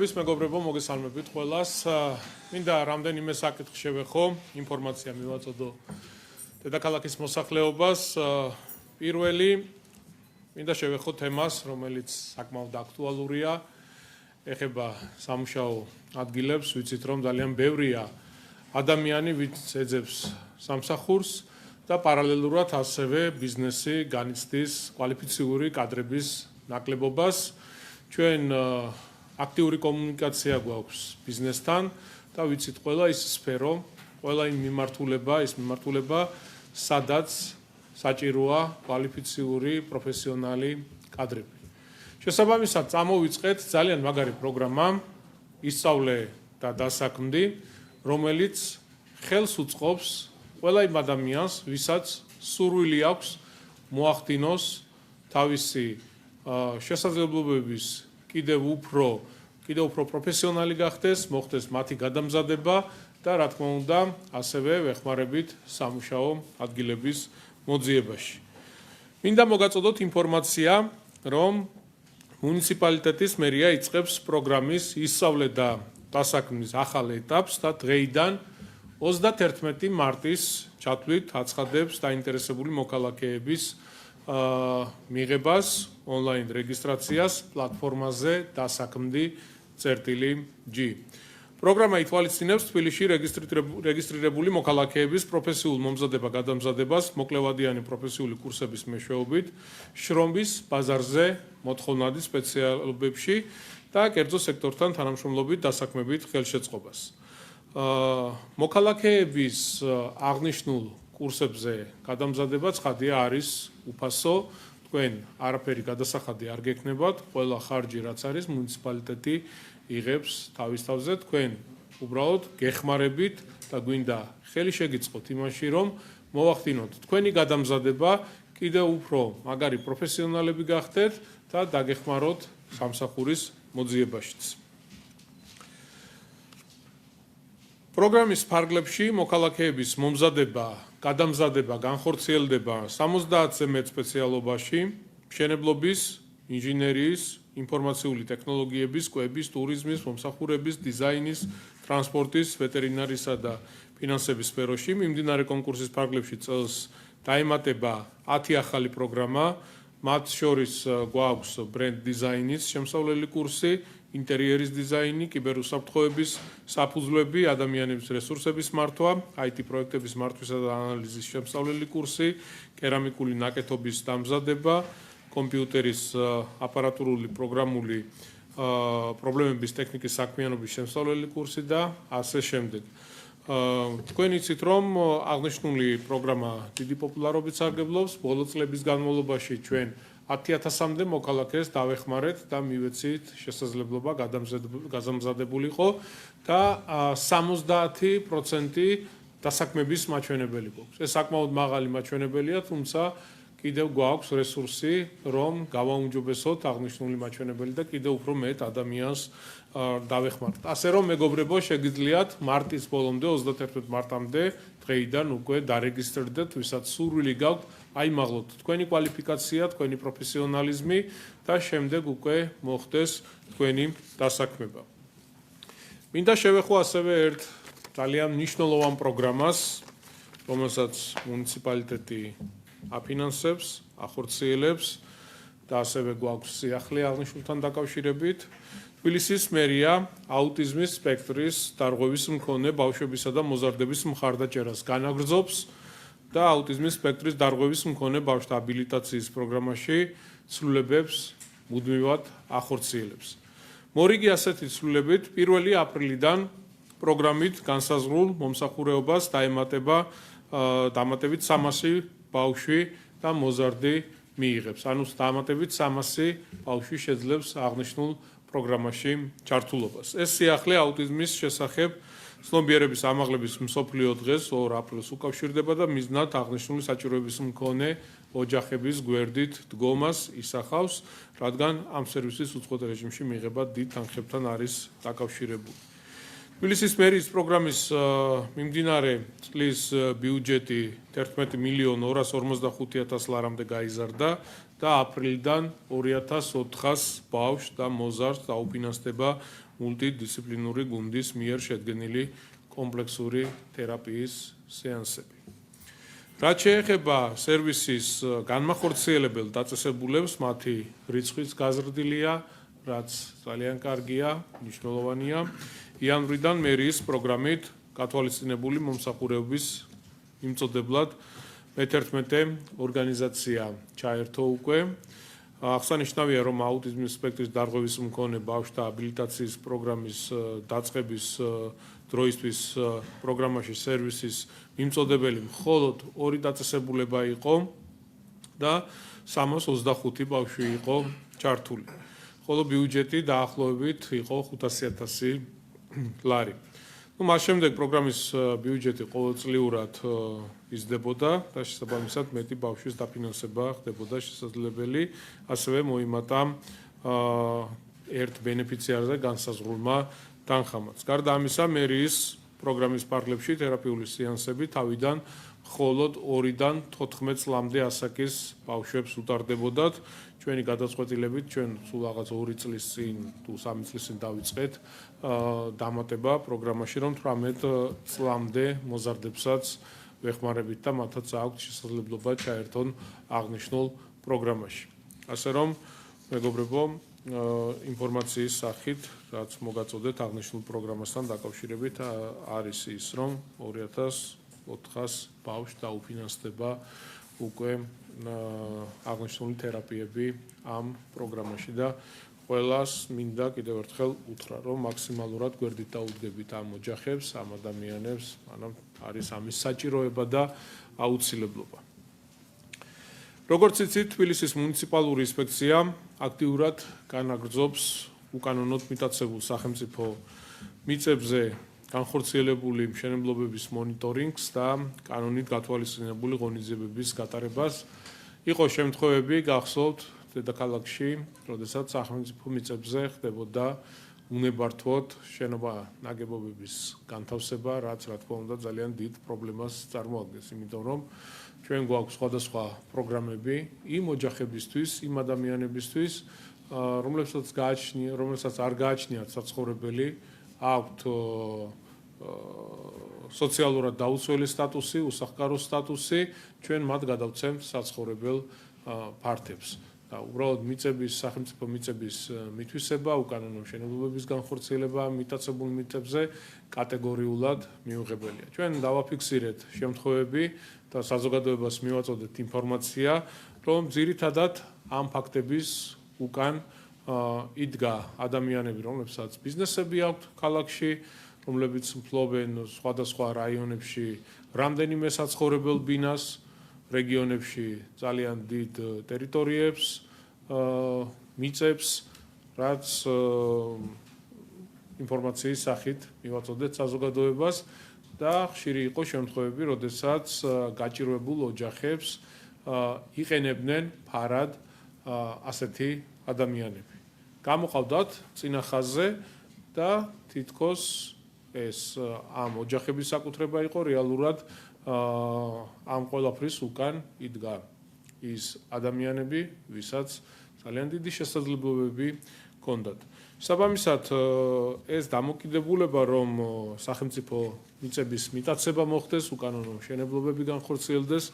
მადლობის მეგობრებო, მოგესალმებით ყველას. მინდა რამდენიმე საკითხი შევეხო, ინფორმაცია მივაწოდო დედაქალაქის მოსახლეობას. პირველი მინდა შევეხო თემას, რომელიც საკმაოდ აქტუალურია, ეხება სამუშაო ადგილებს, ვიცით რომ ძალიან ბევრია ადამიანი, ვინც ეძებს სამსახურს და პარალელურად ასევე ბიზნესი განიცდის კვალიფიციური კადრების ნაკლებობას. ჩვენ აქტიური კომუნიკაცია გვაქვს ბიზნესთან და ვიცით ყველა ის სფერო, ყველა იმ მიმართულება, სადაც საჭიროა კვალიფიციური პროფესიონალი კადრები. შესაბამისად, წამოვიწყეთ ძალიან მაგარი პროგრამა, ისწავლე და დასაქმდი, რომელიც ხელს უწყობს ყველა იმ ადამიანს, ვისაც სურვილი აქვს მოახდინოს თავისი შესაძლებლობების კიდევ უფრო პროფესიონალი გახდეს, მოხდეს მათი გადამზადება და რა თქმა უნდა, ასევე ვეხმარებით სამუშაო ადგილების მოძიებაში. მინდა მოგაწოდოთ ინფორმაცია, რომ მუნიციპალიტეტის მერია იწყებს პროგრამის ისწავლე და დასაქმნის ახალ ეტაპს და დღეიდან 31 მარტის ჩათვლით აცხადებს დაინტერესებული მოქალაქეების მიღებას ონლაინ რეგისტრაციას პლატფორმაზე დასაქმდი.g. პროგრამა ითვალისწინებს თბილისში რეგისტრირებული მოქალაქეების პროფესიულ მომზადება-გადამზადებას მოკლევადიანი პროფესიული კურსების მეშვეობით, შრომის ბაზარზე მოთხოვნადი სპეციალობებში და კერძო სექტორთან თანამშრომლობით დასაქმებით ხელშეწყობას. მოქალაქეების აღნიშნულ კურსებზე გადამზადება ცხადია არის უფასო, თქვენ არაფერი გადასახადი არ გექნებათ, ყველა ხარჯი რაც არის მუნიციპალიტეტი იღებს თავის თავზე, თქვენ უბრალოდ გეხმარებით და გვინდა ხელი შეგიწყოთ იმაში, რომ მოვახდინოთ თქვენი გადამზადება, კიდევ უფრო მაგარი პროფესიონალები გახდეთ და დაგეხმაროთ სამსახურის მოძიებაშიც. პროგრამის ფარგლებში მოქალაქეების მომზადება, გადამზადება განხორციელდება 70-ზე მეტ სპეციალობაში, მშენებლობის, ინჟინერიის, ინფორმაციული ტექნოლოგიების, კვების, ტურიზმის, მომსახურების, დიზაინის, ტრანსპორტის, ვეტერინარისა და ფინანსების სფეროში. მიმდინარე კონკურსის ფარგლებში წელს დაემატება 10 ახალი პროგრამა, მათ შორის გვაქვს ბრენდ დიზაინის შემსავლელი კურსი, ინტერიერის დიზაინი, კიბერუსაფრთხოების საფუძვლები, ადამიანების რესურსების მართვა, IT პროექტების მართვისა და ანალიზის შემსავლელი კურსი, კერამიკული ნაკეთობის დამზადება, კომპიუტერის აპარატურული პროგრამული პრობლემების ტექნიკის საქმიანობის შემსავლელი კურსი და ასე შემდეგ. თქვენ იცით, რომ აღნიშნული პროგრამა დიდი პოპულარობით სარგებლობს, ბოლო წლების განმავლობაში ჩვენ 10,000-მდე მოქალაქეს დავეხმარეთ და მივეცით შესაძლებლობა გადამზადებულიყო და 70% დასაქმების მაჩვენებელი გვაქვს. ეს საკმაოდ მაღალი მაჩვენებელია, თუმცა კიდევ გვაქვს რესურსი, რომ გავაუმჯობესოთ აღნიშნული მაჩვენებელი და კიდევ უფრო მეტ ადამიანს დავეხმაროთ. ასე რომ მეგობრებო, შეგიძლიათ მარტის ბოლომდე 31 მარტამდე დღეიდან უკვე დარეგისტრირდეთ, ვისაც სურვილი გაქვთ, აიმაღლოთ თქვენი კვალიფიკაცია, თქვენი პროფესიონალიზმი და შემდეგ უკვე მოხდეს თქვენი დასაქმება. მინდა შევეხო ასევე ერთ ძალიან მნიშვნელოვან პროგრამას, რომელსაც მუნიციპალიტეტი აფინანსებს, ახორციელებს და ასევე გვაქვს სიახლე აღნიშნულთან დაკავშირებით. თბილისის მერია აუტიზმის სპექტრის დარღვევის მქონე ბავშვებისა და მოზარდების მხარდაჭერას განაგრძობს და აუტიზმის სპექტრის დარღვევის მქონე ბავშვთა აბილიტაციის პროგრამაში ცვლილებებს მუდმივად ახორციელებს. მორიგი ასეთი ცვლილებით 1 აპრილიდან პროგრამით განსაზღვრულ მომსახურეობას დამატებით 300 ბავშვი და მოზარდი მიიღებს. ანუ დამატებით 300 ბავშვი შეძლებს აღნიშნულ პროგრამაში ჩართულობას. ეს სიახლე აუტიზმის შესახებ ცნობიერების ამაღლების მსოფლიო დღეს 2 აპრილს უკავშირდება და მიზნად აღნიშნული საჭიროების მქონე ოჯახების გვერდით დგომას ისახავს, რადგან ამ სერვისის უცხოურ რეჟიმში მიღება დიდ თანხებთან არის დაკავშირებული. თბილისის მერიის პროგრამის მიმდინარე წლის ბიუჯეტი 11,245,000 ლარამდე გაიზარდა და აპრილიდან 2400 ბავშვს და მოზარდს დაუფინანსდება მულტიდისციპლინური გუნდის მიერ შედგენილი კომპლექსური თერაპიის სეანსები. რაც შეეხება სერვისის განმახორციელებელ დაწესებულებს, მათი რიცხვიც გაზრდილია, რაც ძალიან კარგია, მნიშვნელოვანია. იანვრიდან მერიის პროგრამით გათვალისწინებული მომსახურების მიმწოდებლად მე-11 ორგანიზაცია ჩაერთო უკვე. აღსანიშნავია, რომ აუტიზმის სპექტრის დარღვევის მქონე ბავშვთა აბილიტაციის პროგრამის დაწყების დროისთვის პროგრამაში სერვისის მიმწოდებელი მხოლოდ 2 დაწესებულება იყო და 325 ბავშვი იყო ჩართული. ხოლო ბიუჯეტი დაახლოებით იყო 500,000 ლარი. მას შემდეგ პროგრამის ბიუჯეტი ყოველწლიურად იზრდებოდა და შესაბამისად მეტი ბავშვის დაფინანსება ხდებოდა შესაძლებელი, ასევე მოიმატა ერთ ბენეფიციარზე განსაზღვრულმა თანხამაც. გარდა ამისა, მერიის პროგრამის ფარგლებში თერაპიული სეანსები თავიდან მხოლოდ 2-დან 14 წლამდე ასაკის ბავშვებს უტარდებოდათ. ჩვენი გადაწყვეტილებით ჩვენ სულ რაღაც 2 წლის წინ თუ 3 წლის წინ დავიწყეთ დამატება პროგრამაში, რომ 18 წლამდე მოზარდებსაც ვეხმარებით და მათაც აქვთ შესაძლებლობა ჩაერთონ აღნიშნულ პროგრამაში. ასე რომ, მეგობრებო, ინფორმაციის სახით, რაც მოგაწოდეთ აღნიშნულ პროგრამასთან დაკავშირებით, არის ის, რომ 2400 ბავშვს დაუფინანსდება უკვე აღნიშნული თერაპიები ამ პროგრამაში და ყველას მინდა კიდევ ერთხელ უთხრა, რომ მაქსიმალურად გვერდით დაუდგებით ამ ოჯახებს, ამ ადამიანებს, მანამ არის ამის საჭიროება და აუცილებლობა. როგორც იცით, თბილისის მუნიციპალური ინსპექცია აქტიურად განაგრძობს უკანონოდ მიტაცებულ სახელმწიფო მიწებზე განხორციელებული მშენებლობების მონიტორინგს და კანონით გათვალისწინებული ღონისძიებების გატარებას. იყო შემთხვევები, გახსოვთ, დედაქალაქში, როდესაც სახელმწიფო მიწებზე ხდებოდა უნებართვოდ შენობა ნაგებობების განთავსება, რაც რა თქმა უნდა ძალიან დიდ პრობლემას წარმოადგენს, იმიტომ რომ ჩვენ გვაქვს სხვადასხვა პროგრამები იმ ოჯახებისთვის, იმ ადამიანებისთვის, რომლებსაც არ გააჩნიათ საცხოვრებელი, აქვთ სოციალურად დაუცველი სტატუსი, უსახკარო სტატუსი, ჩვენ მათ გადავცემთ საცხოვრებელ ფართებს. და უბრალოდ სახელმწიფო მიწების მითვისება, უკანონო მშენებლობების განხორციელება მიტაცებულ მიწებზე კატეგორიულად მიუღებელია. ჩვენ დავაფიქსირეთ შემთხვევები და საზოგადოებას მივაწოდეთ ინფორმაცია, რომ ძირითადად ამ ფაქტების უკან იდგა ადამიანები, რომლებსაც ბიზნესები აქვთ ქალაქში, რომლებიც ფლობენ სხვადასხვა რაიონებში რამდენიმე საცხოვრებელ ბინას, რეგიონებში ძალიან დიდ ტერიტორიებს, მიწებს, რაც ინფორმაციის სახით მივაწოდეთ საზოგადოებას და ხშირი იყო შემთხვევები, როდესაც გაჭირვებულ ოჯახებს იყენებდნენ ფარად ასეთი ადამიანები. გამოყავდათ წინა ხაზზე და თითქოს ეს ამ ოჯახების საკუთრება იყო, რეალურად ამ ყველაფრის უკან იდგა ის ადამიანები, ვისაც ძალიან დიდი შესაძლებლობები ჰქონდათ. შესაბამისად, ეს დამოკიდებულება, რომ სახელმწიფო მიწების მიტაცება მოხდეს, უკანონო მშენებლობები განხორციელდეს,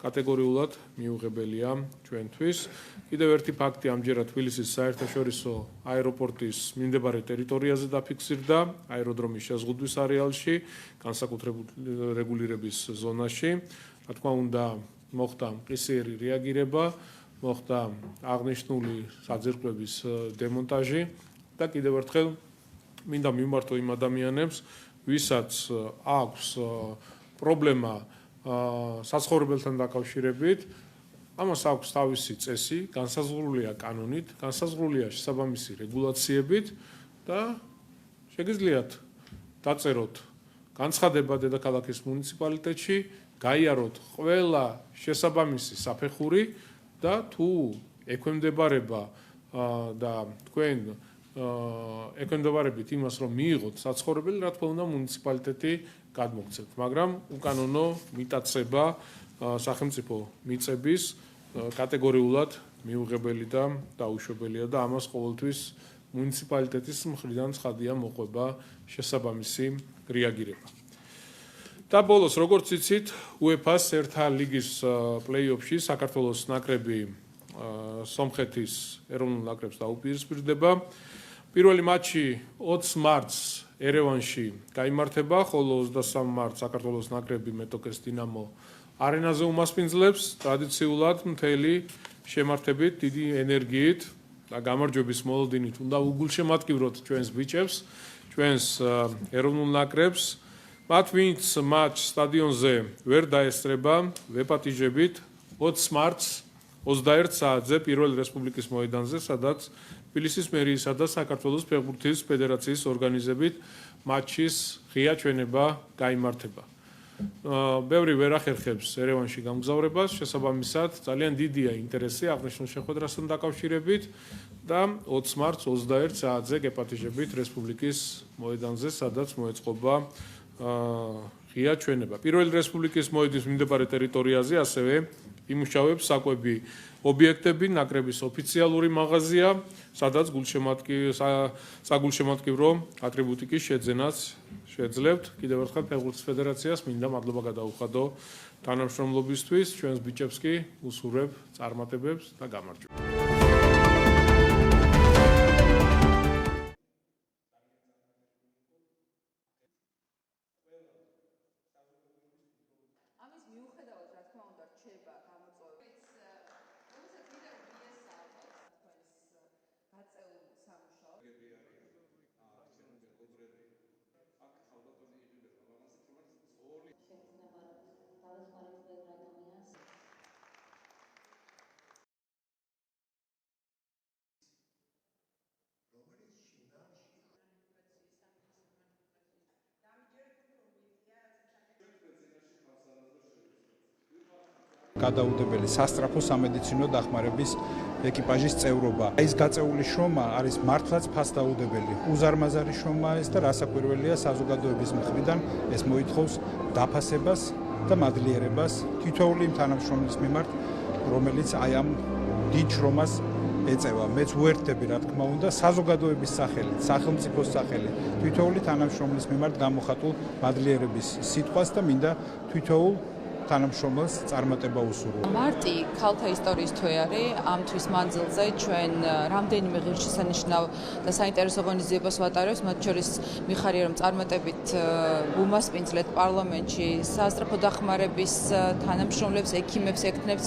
კატეგორიულად მიუღებელია ჩვენთვის. კიდევ ერთი ფაქტი ამჯერად თბილისის საერთაშორისო აეროპორტის მიმდებარე ტერიტორიაზე დაფიქსირდა, აეროდრომის შეზღუდვის არეალში, განსაკუთრებული რეგულირების ზონაში. რა თქმა უნდა, მოხდა მყისიერი რეაგირება, მოხდა აღნიშნული საძირკვლების დემონტაჟი და კიდევ ერთხელ მინდა მიმართო იმ ადამიანებს, ვისაც აქვს პრობლემა საცხოვრებელთან დაკავშირებით, ამას აქვს თავისი წესი, განსაზღვრულია კანონით, განსაზღვრულია შესაბამისი რეგულაციებით და შეგიძლიათ დაწეროთ განცხადება დედაქალაქის მუნიციპალიტეტში, გაიაროთ ყველა შესაბამისი საფეხური და თუ ექვემდებარება და თქვენ ექვემდებარებით იმას, რომ მიიღოთ საცხოვრებელი, რა თქმა უნდა, მუნიციპალიტეტი გადმოგცემთ, მაგრამ უკანონო მიტაცება სახელმწიფო მიწების კატეგორიულად მიუღებელი და დაუშვებელია და ამას ყოველთვის მუნიციპალიტეტის მხრიდან ცხადია მოყვება შესაბამისი რეაგირება. და ბოლოს, როგორც იცით, UEFA-ს ერთა ლიგის პლეი-ოფში საქართველოს ნაკრები სომხეთის ეროვნულ ნაკრებს დაუპირისპირდება. პირველი მატჩი 20 მარტს ერევანში გაიმართება, ხოლო 23 მარტს საქართველოს ნაკრები მეტოქეს დინამო არენაზე უმასპინძლებს, ტრადიციულად მთელი შემართებით, დიდი ენერგიით და გამარჯვების მოლოდინით უნდა უგულშემატკივროთ ჩვენს ბიჭებს, ჩვენს ეროვნულ ნაკრებს. მათ ვინც მატჩს სტადიონზე ვერ დაესწრება, ვეპატიჟებით 20 მარტს 21 საათზე პირველ რესპუბლიკის მოედანზე, სადაც თბილისის მერიისა და საქართველოს ფეხბურთის ფედერაციის ორგანიზებით მატჩის ღია ჩვენება გაიმართება. ბევრი ვერ ახერხებს ერევანში გამგზავრებას, შესაბამისად ძალიან დიდია ინტერესი აღნიშნულ შეხვედრასთან დაკავშირებით და 20 მარტს 21 საათზე გეპატიჟებით რესპუბლიკის მოედანზე, სადაც მოეწყობა ღია ჩვენება. პირველი რესპუბლიკის მოედნის მიმდებარე ტერიტორიაზე ასევე იმუშავებს საკვები ობიექტები, ნაკრების ოფიციალური მაღაზია, სადაც საგულშემატკივრო ატრიბუტიკის შეძენას შეძლებთ. კიდევ ერთხელ ფეხბურთის ფედერაციას მინდა მადლობა გადაუხადო თანამშრომლობისთვის, ჩვენს ბიჭებს კი უსურვებ წარმატებებს და გამარჯვებას. ამის მიუხედავად, რა თქმა უნდა, რჩება გამოწვევები. გადაუდებელი სასტრაფო სამედიცინო დახმარების ეკიპაჟის წევრობა. ეს გაწეული შრომა არის მართლაც ფასდაუდებელი. უზარმაზარი შრომაა ეს და რასაკვირველია საზოგადოების მხრიდან ეს მოითხოვს დაფასებას და მადლიერებას თითოეული იმ თანამშრომლის მიმართ, რომელიც აი ამ დიდ შრომას ეწევა. მეც უერთდები, რა თქმა უნდა, საზოგადოების სახელით, სახელმწიფოს სახელით თითოეული თანამშრომლის მიმართ გამოხატულ მადლიერების სიტყვას და მინდა თითოეულ თანამშრომელს წარმატება უსურვო. მარტი ქალთა ისტორიის თვე არის. ამ თვის მანძილზე ჩვენ რამდენიმე ღირსშესანიშნავ და საინტერესო ღონისძიებას ვატარებთ, მათ შორის მიხარია, რომ წარმატებით უმასპინძლეთ პარლამენტში სასწრაფო დახმარების თანამშრომლებს, ექიმებს, ექთნებს,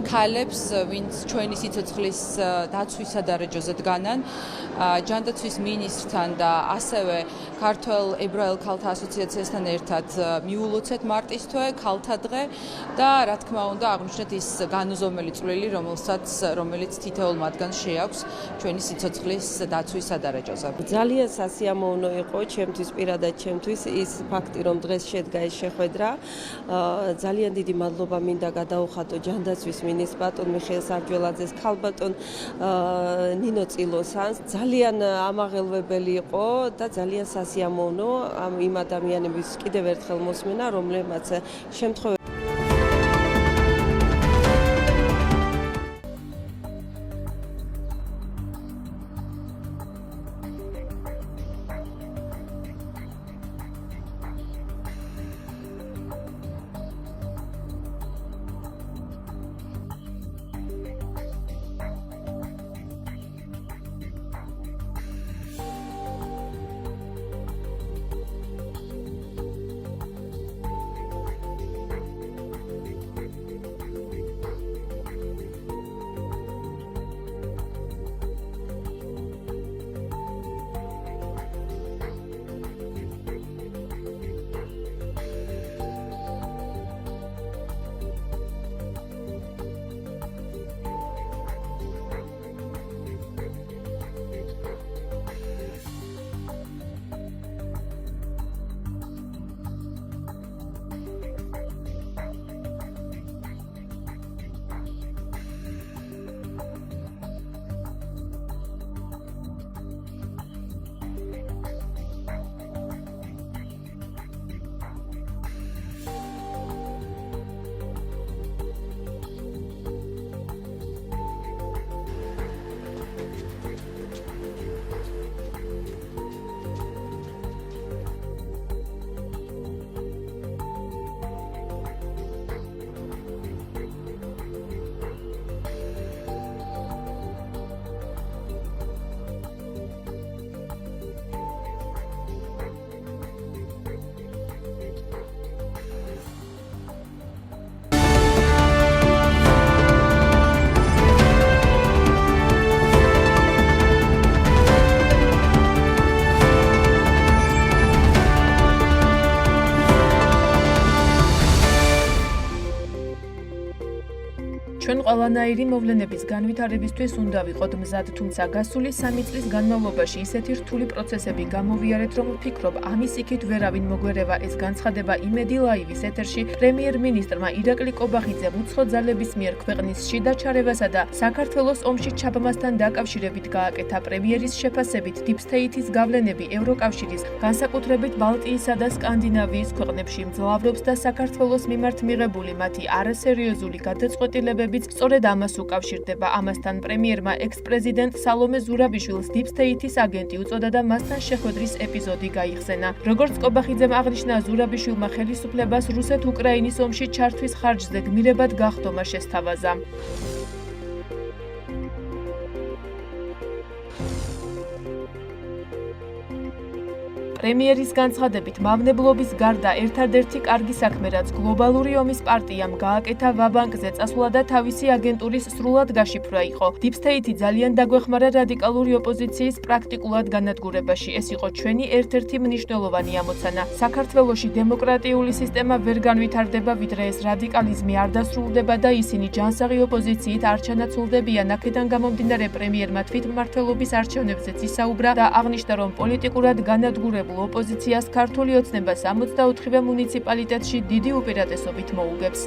ქალებს, ვინც ჩვენი სიცოცხლის დაცვის სადარაჯოზე დგანან, ჯანდაცვის მინისტრთან და ასევე ქართველ ებრაელ ქალთა ასოციაციასთან ერთად მიულოცეთ მარტის თვე, ქალთა დღე და რა თქმა უნდა აღვნიშნეთ ის განუზომელი წვლილი, რომელიც თითოეულ მათგანს შეაქვს ჩვენი სიცოცხლის დაცვის სადარაჯოზე. ძალიან სასიამოვნო იყო ჩემთვის, პირადად ჩემთვის ის ფაქტი, რომ დღეს შედგა ეს შეხვედრა. ძალიან დიდი მადლობა მინდა გადაუხადო ჯანდაცვის მინისტრ ბატონ მიხეილ სარჯველაძეს, ქალბატონ ნინო წილოსანს. ძალიან ამაღელვებელი იყო და ძალიან სასიამოვნო იმ ადამიანების კიდევ ერთხელ მოსმენა, რომლებმაც შემთხვევით ყველანაირი მოვლენების განვითარებისთვის უნდა ვიყოთ მზად, თუმცა გასული 3 წლის განმავლობაში ისეთი რთული პროცესები გამოვიარეთ, რომ ვფიქრობ, ამის იქით ვერავინ მოგვერევა. ეს განცხადება იმედი ლაივის ეთერში პრემიერ-მინისტრმა ირაკლი კობახიძემ უცხო ძალების მიერ ქვეყნის შიდა ჩარევასა და საქართველოს ომში ჩაბმასთან დაკავშირებით გააკეთა. პრემიერის შეფასებით Deep State-ის გავლენები ევროკავშირის, განსაკუთრებით ბალტიისა და სკანდინავიის ქვეყნებში მძლავრობს და საქართველოს მიმართ მიღებული მათი არასერიოზული გადაწყვეტილებებიც სწორედ ამას უკავშირდება. ამასთან პრემიერმა ექს-პრეზიდენტ სალომე ზურაბიშვილს Deep State-ის აგენტი უწოდა და მასთან შეხვედრის ეპიზოდი გაიხსენა. როგორც კობახიძემ აღნიშნა, ზურაბიშვილმა ხელისუფლებას რუსეთ-უკრაინის ომში ჩართვის ხარჯზე გმირებად გახდომა შესთავაზა. პრემიერის განცხადებით, მავნებლობის გარდა ერთადერთი კარგი საქმე, რაც გლობალური ომის პარტიამ გააკეთა ვაბანკზე წასვლა და თავისი აგენტურის სრულად გაშიფრვა იყო. Deep State ძალიან დაგვეხმარა რადიკალური ოპოზიციის პრაქტიკულად განადგურებაში. ეს იყო ჩვენი ერთ-ერთი მნიშვნელოვანი ამოცანა. საქართველოში დემოკრატიული სისტემა ვერ განვითარდება, ვიდრე ეს რადიკალიზმი არ დასრულდება და ისინი ჯანსაღი ოპოზიციით არ ჩანაცვლდებიან. აქედან გამომდინარე პრემიერმა თვითმმართველობის არჩევნებზეც ისაუბრა და აღნიშნა, რომ პოლიტიკურად განადგურებულ ოპოზიციას ქართული ოცნება 64-ვე მუნიციპალიტეტში დიდი უპირატესობით მოუგებს.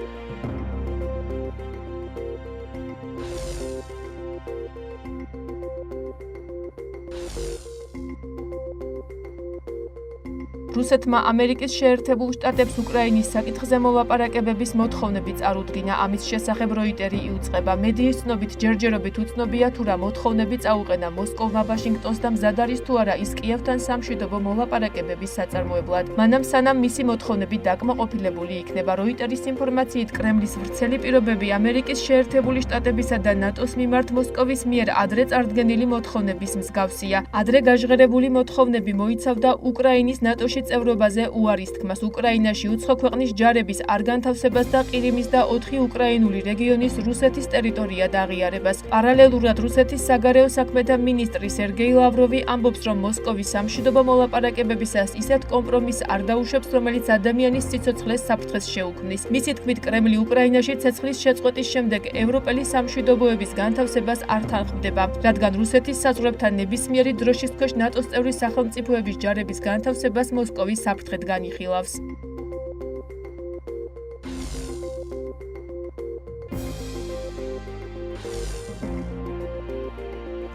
რუსეთმა ამერიკის შეერთებულ შტატებს უკრაინის საკითხზე მოლაპარაკებების მოთხოვნები წარუდგინა. ამის შესახებ როიტერი იუწყება. მედიის ცნობით ჯერჯერობით უცნობია თუ რა მოთხოვნები წაუყენა მოსკოვმა ვაშინგტონს და მზად არის თუ არა ის კიევთან სამშვიდობო მოლაპარაკებების საწარმოებლად. მანამ სანამ მისი მოთხოვნები დაკმაყოფილებული იქნება. როიტერის ინფორმაციით კრემლის ვრცელი პირობები ამერიკის შეერთებული შტატებისა და ნატოს მიმართ მოსკოვის მიერ ადრე წარდგენილი მოთხოვნების მსგავსია. ადრე გაჟღერებული მოთხოვნები მოიცავდა უკრაინის ნატოში წევრობაზე უარის თქმას, უკრაინაში უცხო ქვეყნის ჯარების არ განთავსებას და ყირიმის და 4 უკრაინული რეგიონის რუსეთის ტერიტორიად აღიარებას. პარალელურად რუსეთის საგარეო საქმეთა მინისტრი სერგეი ლავროვი ამბობს, რომ მოსკოვის სამშვიდობო მოლაპარაკებებისას ისეთ კომპრომისს არ დაუშვებს, რომელიც ადამიანის სიცოცხლეს საფრთხეს შეუქმნის. მისი თქმით, კრემლი უკრაინაში ცეცხლის შეწყვეტის შემდეგ ევროპელი სამშვიდობოების განთავსებას არ თანხმდება, რადგან რუსეთის საზღვრებთან ნებისმიერი დროშის ქვეშ ნატოს წევრი სახელმწიფოების ჯარების განთავსებას მოსკოვის საფრთხედ განიხილავს.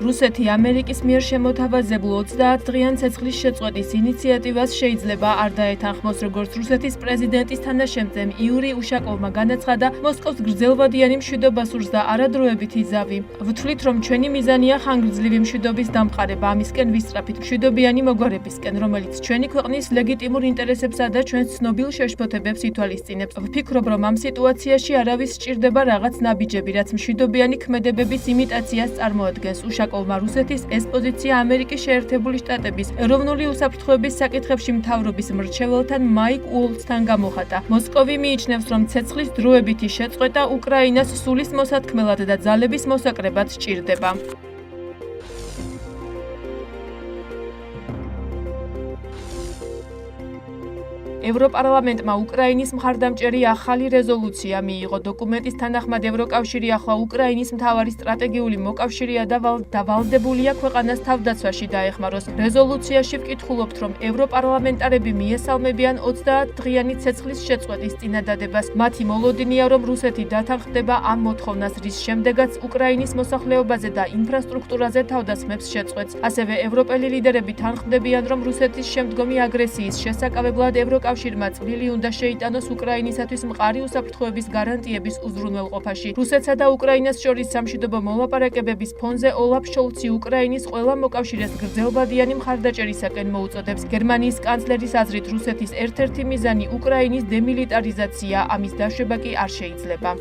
რუსეთი ამერიკის მიერ შემოთავაზებულ 30 დღიან ცეცხლის შეწყვეტის ინიციატივას შეიძლება არ დაეთანხმოს, როგორც რუსეთის პრეზიდენტის თანაშემწემ იური უშაკოვმა განაცხადა, მოსკოვს გრძელვადიანი მშვიდობა სურს და არადროებითი ზავი. ვთვლით, რომ ჩვენი მიზანია ხანგრძლივი მშვიდობის დამყარება, ამისკენ ვისწრაფით მშვიდობიანი მოგვარებისკენ, რომელიც ჩვენი ქვეყნის ლეგიტიმურ ინტერესებსა და ჩვენს ცნობილ შეშფოთებებს ითვალისწინებს. ვფიქრობ, რომ ამ სიტუაციაში არავის სჭირდება რაღაც ნაბიჯები, რაც მშვიდობიანი ქმედებების იმიტაციას წარმოადგენს. უშაკოვმა რუსეთის ეს პოზიცია ამერიკის შეერთებული შტატების ეროვნული უსაფრთხოების საკითხებში მთავრობის მრჩეველთან მაიკ უოლცთან გამოხატა. მოსკოვი მიიჩნევს, რომ ცეცხლის დროებითი შეწყვეტა უკრაინას სულის მოსათქმელად და ძალების მოსაკრებად სჭირდება. ევროპარლამენტმა უკრაინის მხარდამჭერი ახალი რეზოლუცია მიიღო. დოკუმენტის თანახმად ევროკავშირი ახლა უკრაინის მთავარი სტრატეგიული მოკავშირეა და ვალდებულია ქვეყანას თავდაცვაში დაეხმაროს. რეზოლუციაში ვკითხულობთ, რომ ევროპარლამენტარები მიესალმებიან 30 დღიანი ცეცხლის შეწყვეტის წინადადებას. მათი მოლოდინია, რომ რუსეთი დათანხმდება ამ მოთხოვნას, რის შემდეგაც უკრაინის მოსახლეობაზე და ინფრასტრუქტურაზე თავდასხმებს შეწყვეტს. ასევე ევროპელი ლიდერები თანხმდებიან, რომ რუსეთის შემდგომი აგრესიის შესაკავებლად კავშირმა წვლილი უნდა შეიტანოს უკრაინისათვის მყარი უსაფრთხოების გარანტიების უზრუნველყოფაში. რუსეთსა და უკრაინას შორის სამშვიდობო მოლაპარაკებების ფონზე ოლაფ შოლცი უკრაინის ყველა მოკავშირეს გრძელვადიანი მხარდაჭერისაკენ მოუწოდებს. გერმანიის კანცლერის აზრით, რუსეთის ერთ-ერთი მიზანი უკრაინის დემილიტარიზაცია, ამის დაშვება კი არ შეიძლება.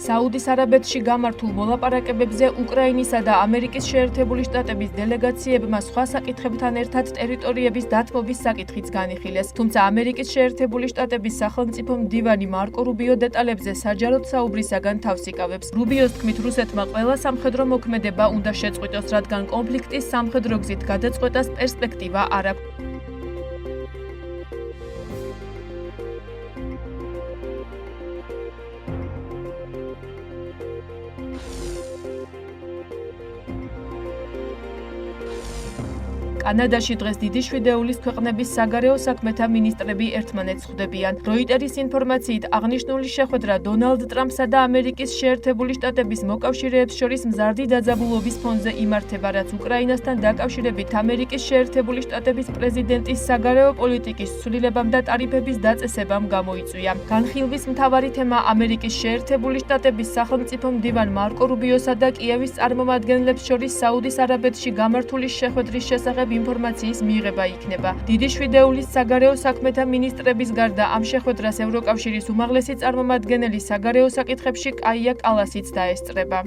საუდის არაბეთში გამართულ მოლაპარაკებებზე უკრაინისა და ამერიკის შეერთებული შტატების დელეგაციებმა სხვა საკითხებთან ერთად ტერიტორიების დათმობის საკითხიც განიხილეს. თუმცა ამერიკის შეერთებული შტატების სახელმწიფო მდივანი მარკო რუბიო დეტალებზე საჯაროდ საუბრისაგან თავს იკავებს. რუბიოს თქმით, რუსეთმა ყველა სამხედრო მოქმედება უნდა შეწყვიტოს, რადგან კონფლიქტის სამხედრო გზით გადაწყვეტას პერსპექტივა არ აქვს. კანადაში დღეს დიდი შვიდეულის ქვეყნების საგარეო საქმეთა მინისტრები ერთმანეთს ხვდებიან. როიტერის ინფორმაციით აღნიშნული შეხვედრა დონალდ ტრამპსა და ამერიკის შეერთებული შტატების მოკავშირეებს შორის მზარდი დაძაბულობის ფონზე იმართება, რაც უკრაინასთან დაკავშირებით ამერიკის შეერთებული შტატების პრეზიდენტის საგარეო პოლიტიკის ცვლილებამ და ტარიფების დაწესებამ გამოიწვია. განხილვის მთავარი თემა ამერიკის შეერთებული შტატების სახელმწიფო მდივან მარკო რუბიოსა და კიევის წარმომადგენლებს შორის საუდის არაბეთში გამართული შეხვედრის შესახებ ინფორმაციის მიღება იქნება. დიდი შვიდეულის საგარეო საქმეთა მინისტრების გარდა ამ შეხვედრას ევროკავშირის უმაღლესი წარმომადგენელი საგარეო საკითხებში კაია კალასიც დაესწრება.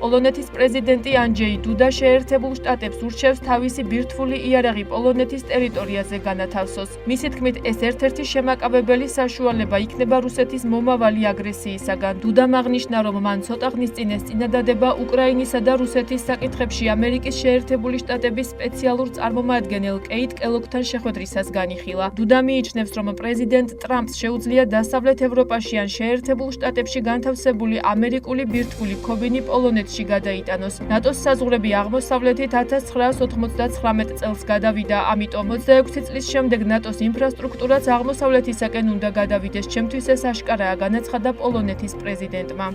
პოლონეთის პრეზიდენტი ანჯეი დუდა შეერთებულ შტატებს ურჩევს თავისი ბირთვული იარაღი პოლონეთის ტერიტორიაზე განათავსოს. მისი თქმით, ეს ერთ-ერთი შემაკავებელი საშუალება იქნება რუსეთის მომავალი აგრესიისაგან. დუდამ აღნიშნა, რომ მან ცოტა ხნის წინ ეს წინადადება უკრაინისა და რუსეთის საკითხებში ამერიკის შეერთებული შტატების სპეციალურ წარმომადგენელ კეიტ კელოგთან შეხვედრისას განიხილა. დუდა მიიჩნევს, რომ პრეზიდენტ ტრამპს შეუძლია დასავლეთ ევროპაში ან შეერთებულ შტატებში განთავსებული ამერიკული ბირთვული ქობინი პოლონეთში გადაიტანოს. ნატოს საზღვრები აღმოსავლეთით 1999 წელს გადავიდა, ამიტომ 26 წლის შემდეგ ნატოს ინფრასტრუქტურაც აღმოსავლეთისაკენ უნდა გადავიდეს. ჩემთვის ეს აშკარაა, განაცხადა პოლონეთის პრეზიდენტმა.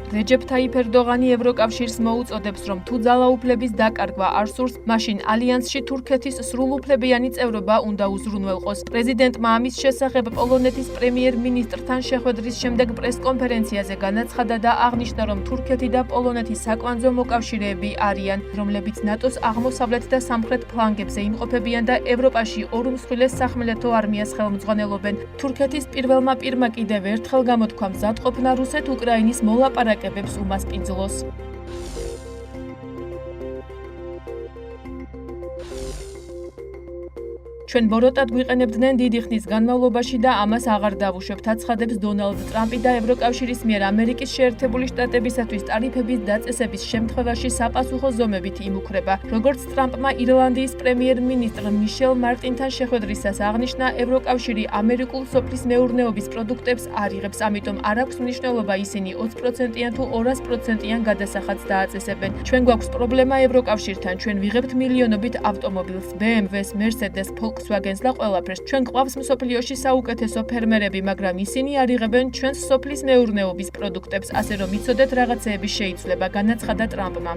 რეჯეფ თაიფ ერდოღანი ევროკავშირს მოუწოდებს, რომ თუ ძალაუფლების დაკარგვა არ სურს, მაშინ ალიანსში თურქეთის სრულუფლებიანი წევრობა უნდა უზრუნველყოს. პრეზიდენტმა ამის შესახებ პოლონეთის პრემიერ-მინისტრთან შეხვედრის შემდეგ პრესკონფერენციაზე განაცხადა და აღნიშნა, რომ თურქეთი და პოლონეთი საკვანძო მოკავშირეები არიან, რომლებიც ნატოს აღმოსავლეთ და სამხრეთ ფლანგებზე იმყოფებიან და ევროპაში ორ-უმსხვილეს სახმელეთო არმიას ხელმძღვანელობენ. თურქეთის პირველმა პირმა კიდევ ერთხელ გამოთქვა მზადყოფნა რუსეთ-უკრაინის მოლაპარაკებებს უმასპინძლოს. ჩვენ ბოროტად გვიყენებდნენ დიდი ხნის განმავლობაში და ამას აღარ დავუშვებთ, აცხადებს დონალდ ტრამპი და ევროკავშირის მიერ ამერიკის შეერთებული შტატებისათვის ტარიფების დაწესების შემთხვევაში საპასუხო ზომებით იმუქრება. როგორც ტრამპმა ირლანდიის პრემიერ-მინისტრ მიშელ მარტინთან შეხვედრისას აღნიშნა, ევროკავშირი ამერიკულ სოფლის მეურნეობის პროდუქტებს არ იღებს, ამიტომ არ აქვს მნიშვნელობა ისინი 20%-იან თუ 200%-იან გადასახადს დააწესებენ. ჩვენ გვაქვს პრობლემა ევროკავშირთან, ჩვენ ვიღებთ მილიონობით ავტომობილს, BMW-ს, Mercedes-ს, Volkswagen-ს და ყველაფერს. ჩვენ გვყავს მსოფლიოში საუკეთესო ფერმერები, მაგრამ ისინი არ იღებენ ჩვენს სოფლის მეურნეობის პროდუქტებს, ასე რომ იცოდეთ, რაღაცეები შეიცვლება, განაცხადა ტრამპმა.